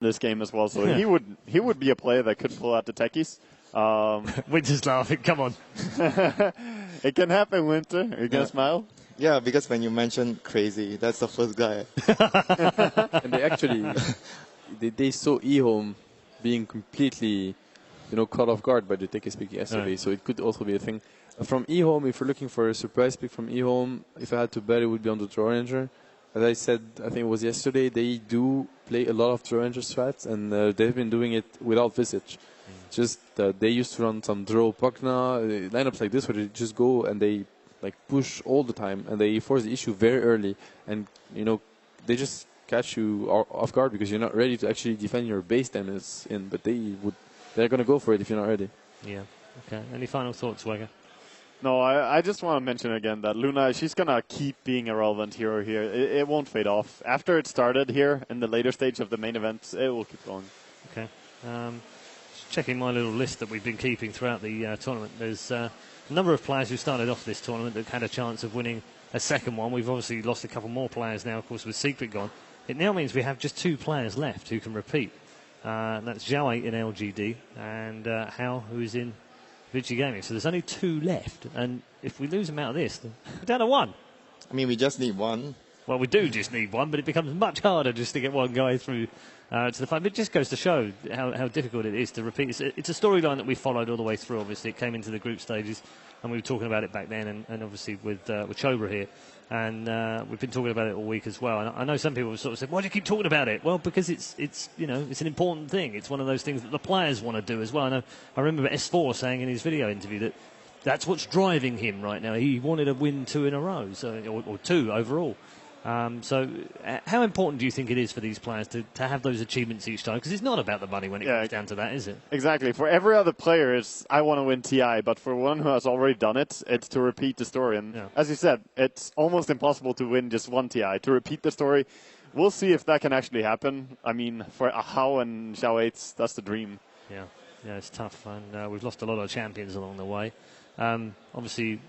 this game as well, so he would be a player that could pull out the techies. Winter's laughing. Come on. It can happen, Winter. Are you gonna smile? Yeah, because when you mentioned crazy, that's the first guy. And they actually they saw eHome being completely, caught off guard by the Tekis pick yesterday. So it could also be a thing. From eHome, if you're looking for a surprise pick from eHome, if I had to bet, it would be on the Draw Ranger. As I said, I think it was yesterday, they do play a lot of Draw Ranger strats, and they've been doing it without Visage. Just they used to run some Draw Pugna, lineups like this where they just go and they push all the time, and they force the issue very early, and they just catch you off guard because you're not ready to actually defend your base damage in, but they're going to go for it if you're not ready. Yeah. Okay. Any final thoughts, Wega? No, I just want to mention again that Luna, she's going to keep being a relevant hero here. It won't fade off. After it started here in the later stage of the main event, it will keep going. Okay. Just checking my little list that we've been keeping throughout the tournament. There's a number of players who started off this tournament that had a chance of winning a second one. We've obviously lost a couple more players now, of course, with Secret gone. It now means we have just 2 players left who can repeat. That's Zhao 8 in LGD and Hao, who's in Vici Gaming. So there's only 2 left, and if we lose them out of this, then we're down to 1. I mean, we just need one. Well, we do just need one, but it becomes much harder just to get one guy through to the final. It just goes to show how difficult it is to repeat. It's a storyline that we followed all the way through. Obviously, it came into the group stages, and we were talking about it back then, and obviously with Chobra here. And we've been talking about it all week as well. And I know some people have sort of said, why do you keep talking about it? Well, because it's an important thing. It's one of those things that the players want to do as well. I remember S4 saying in his video interview that that's what's driving him right now. He wanted to win 2 in a row, or 2 overall. So how important do you think it is for these players to have those achievements each time? Because it's not about the money when it comes down to that, is it? Exactly. For every other player, it's I want to win TI, but for one who has already done it, it's to repeat the story. And as you said, it's almost impossible to win just one TI. To repeat the story, we'll see if that can actually happen. I mean, for Hao and Zhao 8, that's the dream. Yeah, it's tough. And we've lost a lot of champions along the way. Obviously,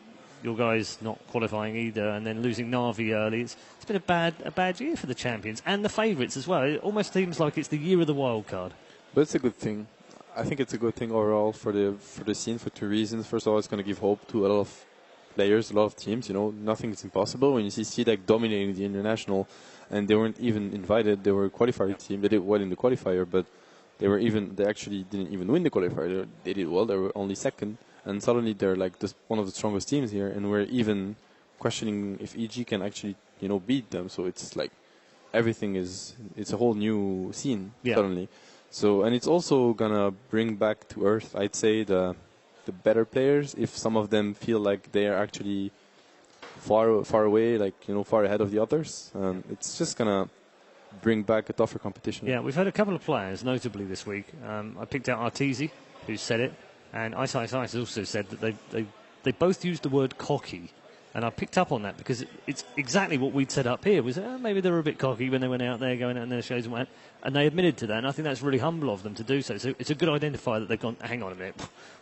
your guys not qualifying either, and then losing Na'Vi early. It's been a bad year for the champions and the favourites as well. It almost seems like it's the year of the wild card. But it's a good thing. I think it's a good thing overall for the scene for 2 reasons. First of all, it's going to give hope to a lot of players, a lot of teams. Nothing is impossible. When you see CDEC dominating the international, and they weren't even invited, they were a qualifier team. They did well in the qualifier, but they actually didn't even win the qualifier. They did well. They were only second. And suddenly they're like one of the strongest teams here, and we're even questioning if EG can actually, beat them. So it's like it's a whole new scene suddenly. So, and it's also gonna bring back to earth, I'd say, the better players, if some of them feel like they are actually far away, far ahead of the others. It's just gonna bring back a tougher competition. Yeah, we've had a couple of players, notably this week. I picked out Arteezy, who said it. And Ice has also said that they both used the word cocky. And I picked up on that because it's exactly what we'd set up here. Was maybe they were a bit cocky when they went out there, going out in their shows and went. And they admitted to that. And I think that's really humble of them to do so. So it's a good identifier that they've gone, hang on a minute.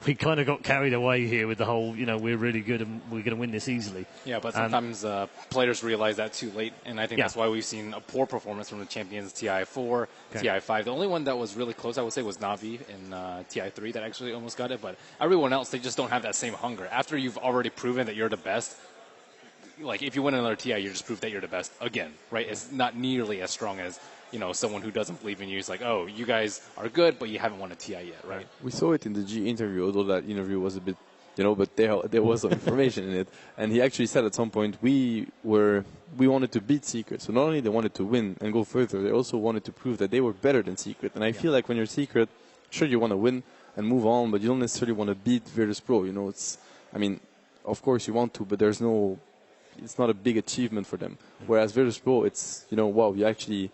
We kind of got carried away here with the whole, we're really good and we're going to win this easily. Yeah, but sometimes players realize that too late. And I think that's why we've seen a poor performance from the champions TI4, TI5. The only one that was really close, I would say, was Na'Vi in TI3 that actually almost got it. But everyone else, they just don't have that same hunger. After you've already proven that you're the best, like if you win another TI, you just prove that you're the best again, right? It's not nearly as strong as, someone who doesn't believe in you. It's like, oh, you guys are good, but you haven't won a TI yet, right? We saw it in the G interview, although that interview was a bit, but there was some information in it. And he actually said at some point, we wanted to beat Secret. So not only they wanted to win and go further, they also wanted to prove that they were better than Secret. And I feel like when you're Secret, sure, you want to win and move on, but you don't necessarily want to beat Virtus Pro. Of course you want to, but it's not a big achievement for them. Whereas Virtus Pro, it's, wow, you actually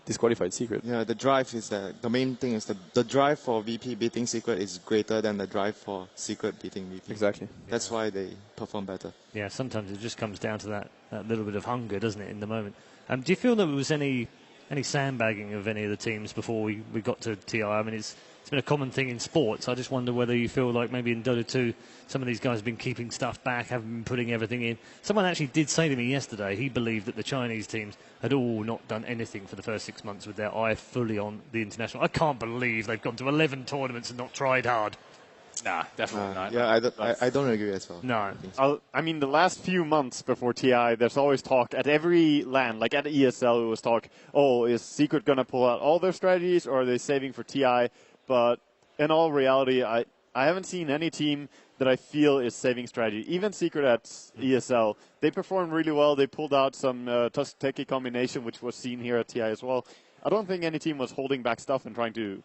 disqualified Secret. Yeah, the drive is the main thing is the drive for VP beating Secret is greater than the drive for Secret beating VP. Exactly. That's why they perform better. Yeah, sometimes it just comes down to that little bit of hunger, doesn't it, in the moment. Do you feel there was any any sandbagging of any of the teams before we got to TI. I mean, it's been a common thing in sports. I just wonder whether you feel like maybe in Dota 2 some of these guys have been keeping stuff back, haven't been putting everything in. Someone actually did say to me yesterday he believed that the Chinese teams had all not done anything for the first 6 months with their eye fully on the international. I can't believe they've gone to 11 tournaments and not tried hard. Nah, definitely not. Yeah, I don't agree as well. No. I mean, the last few months before TI, there's always talk at every LAN, like at ESL, it was talk, oh, is Secret going to pull out all their strategies or are they saving for TI? But in all reality, I haven't seen any team that I feel is saving strategy. Even Secret at ESL, they performed really well. They pulled out some Tusk-Teki combination, which was seen here at TI as well. I don't think any team was holding back stuff and trying to,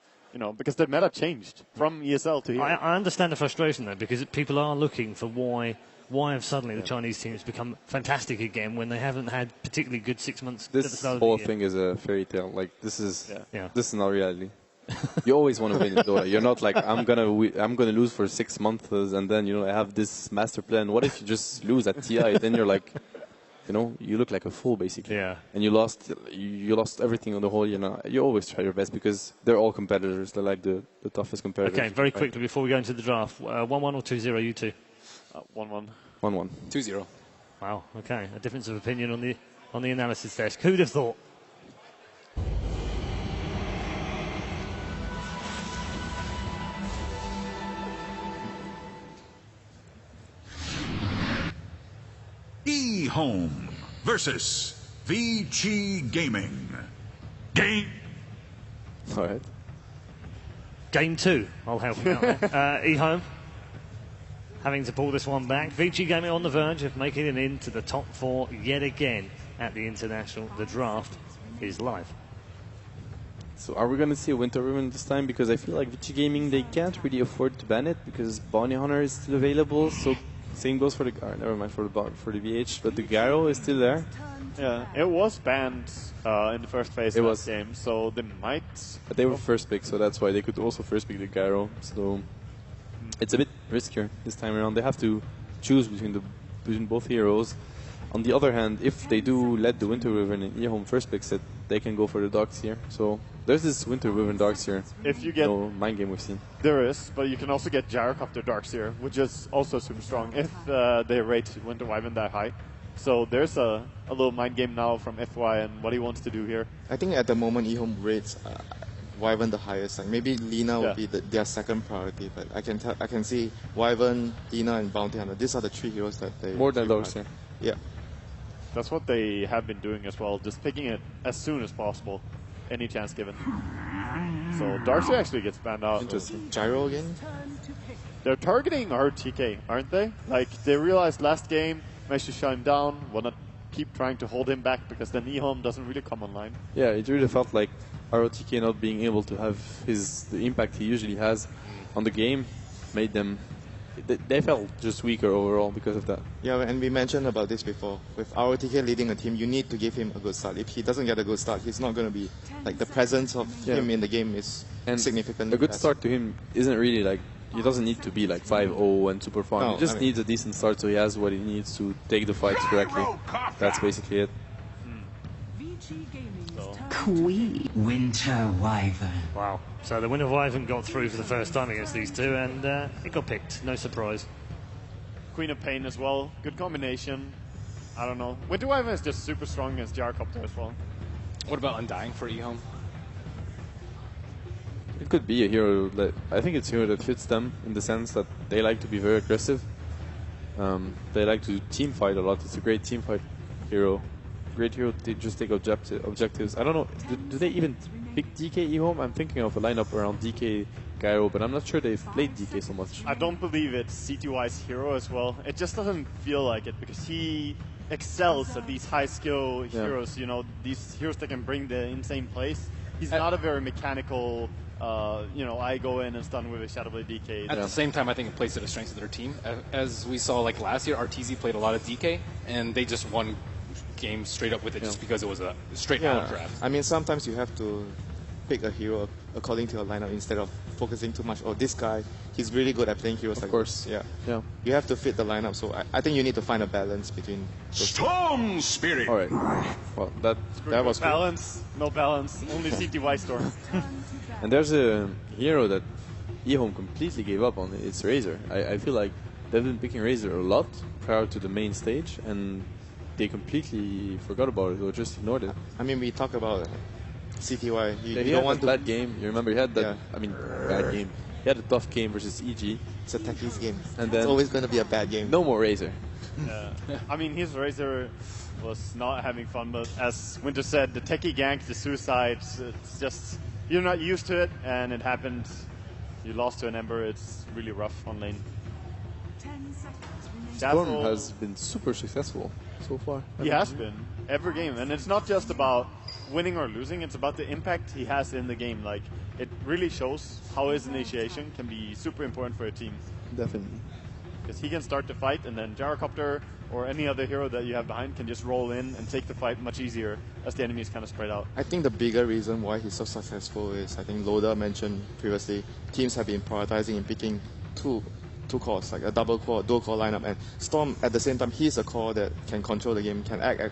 because the meta changed from ESL to here. I understand the frustration, though, because people are looking for why have suddenly the Chinese teams become fantastic again when they haven't had particularly good 6 months at the start of the year. This whole thing is a fairy tale. Like, this is not reality. You always want to win in Dota. You're not like, I'm gonna lose for 6 months and then, I have this master plan. What if you just lose at TI? Then you're like, you look like a fool, basically. Yeah. And you lost everything on the whole, You always try your best because they're all competitors. They're like the toughest competitors. Okay, very quickly before we go into the draft, 1-1 or 2-0, you two? 1-1. 1-1. 2-0. Wow, okay. A difference of opinion on the analysis desk. Who'd have thought? Home versus VG Gaming. Game. All right. Game 2. I'll help him out there. E-Home having to pull this one back. VG Gaming on the verge of making it into the top 4 yet again at the International. The draft is live. So are we going to see a Winter Ribbon this time? Because I feel like VG Gaming, they can't really afford to ban it because Bounty Hunter is still available. So same goes for the for the VH, but the Gyro is still there. Yeah, it was banned in the first phase of the game, so they might. But they were first pick, so that's why they could also first pick the Gyro. So it's a bit riskier this time around. They have to choose between both heroes. On the other hand, if they do let the Winter Wyvern and E-Home first pick set, they can go for the Dogs here. So there's this Winter Wyvern Darkseer. If you get mind game we've seen. There is, but you can also get Gyrocopter Darkseer, which is also super strong if they rate Winter Wyvern that high. So there's a little mind game now from FY and what he wants to do here. I think at the moment E-Home rates Wyvern the highest. Like maybe Lina would be their second priority, but I can see Wyvern, Lina, and Bounty Hunter. These are the 3 heroes that they more than Darkseer. Yeah. That's what they have been doing as well, just picking it as soon as possible, any chance given. So Darkseer actually gets banned out. Interesting. Gyro again? They're targeting RTK, aren't they? Like, they realized last game, managed to shut him down, will not keep trying to hold him back because then E-Home doesn't really come online. Yeah, it really felt like ROTK not being able to have the impact he usually has on the game made them. They felt just weaker overall because of that. Yeah, and we mentioned about this before. With ROTK leading a team, you need to give him a good start. If he doesn't get a good start, he's not going to be like the presence of him in the game is significant. A good start to him isn't really like he doesn't need to be like 5-0 and super fun. He just needs a decent start so he has what he needs to take the fights correctly. That's basically it. Queen Winter Wyvern. Wow. So the Winter Wyvern got through for the first time against these two, and it got picked. No surprise. Queen of Pain as well. Good combination. I don't know. Winter Wyvern is just super strong against Gyrocopter as well. What about Undying for E-Home? It could be a hero that I think it's a hero that fits them in the sense that they like to be very aggressive. They like to team fight a lot. It's a great team fight hero. Great hero to just take objectives. I don't know. Do they even pick DK E-Home? I'm thinking of a lineup around DK Gyro, but I'm not sure they've played DK so much. I don't believe it's CTY's hero as well. It just doesn't feel like it because he excels at these high skill heroes. You know, these heroes that can bring the insane plays. He's not a very mechanical. I go in and stun with a Shadow Blade DK. At the same time, I think it plays to the strengths of their team. As we saw like last year, RTZ played a lot of DK, and they just won game straight up with it just because it was a straight out draft. I mean, sometimes you have to pick a hero according to your lineup instead of focusing too much. Oh, this guy, he's really good at playing heroes. Of like course, this. yeah. You have to fit the lineup. So I think you need to find a balance between those Storm Spirit. All right. Well, that was cool. balance. No balance. Only CTY Storm. And there's a hero that eHome completely gave up on. It's Razor. I feel like they've been picking Razor a lot prior to the main stage, and they completely forgot about it or just ignored it. I mean, we talk about CTY. You He don't had want a to. bad game. You remember he had that? Yeah. I mean, bad game. He had a tough game versus EG. It's a techies game. And It's then always going to be a bad game. no more Razor. I mean, his Razor was not having fun, but as Winter said, the techie gank, the suicides, it's just, you're not used to it, and it happened. You lost to an Ember, it's really rough on lane. Storm Dazzle, has been super successful so far. he has been, every game, and it's not just about winning or losing, it's about the impact he has in the game. Like, it really shows how his initiation can be super important for a team. Definitely. Because he can start the fight, and then Gyrocopter or any other hero that you have behind can just roll in and take the fight much easier as the enemies kind of spread out. I think the bigger reason why he's so successful is, I think Loda mentioned previously, teams have been prioritizing and picking two cores, like a double core, dual core lineup, and Storm at the same time, he's a core that can control the game, can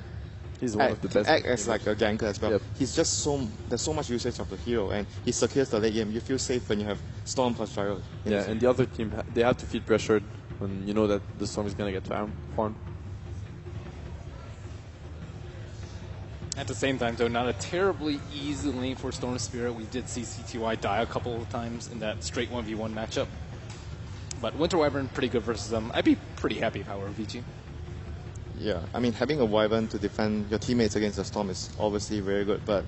He's one of the best. act as like a ganker as well. Yep. He's just there's so much usage of the hero, and he secures the late game. You feel safe when you have Storm plus Gyro. Yeah, and the other team, they have to feel pressured when you know that the Storm is going to get farmed. At the same time, though, not a terribly easy lane for Storm Spirit. We did see CTY die a couple of times in that straight 1v1 matchup. But Winter Wyvern, pretty good versus them. I'd be pretty happy if I were VG. Yeah, I mean, having a Wyvern to defend your teammates against the Storm is obviously very good, but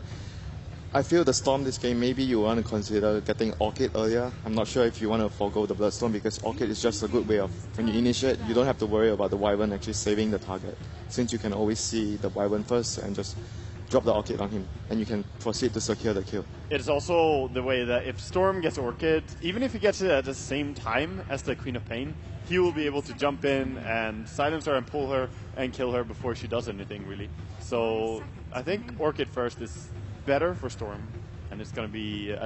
I feel the Storm this game, maybe you want to consider getting Orchid earlier. I'm not sure if you want to forego the Bloodstorm, because Orchid is just a good way of, when you initiate, you don't have to worry about the Wyvern actually saving the target, since you can always see the Wyvern first and just drop the Orchid on him, and you can proceed to secure the kill. It's also the way that if Storm gets Orchid, even if he gets it at the same time as the Queen of Pain, he will be able to jump in and silence her and pull her and kill her before she does anything, really. So I think Orchid first is better for Storm, and it's going to be, as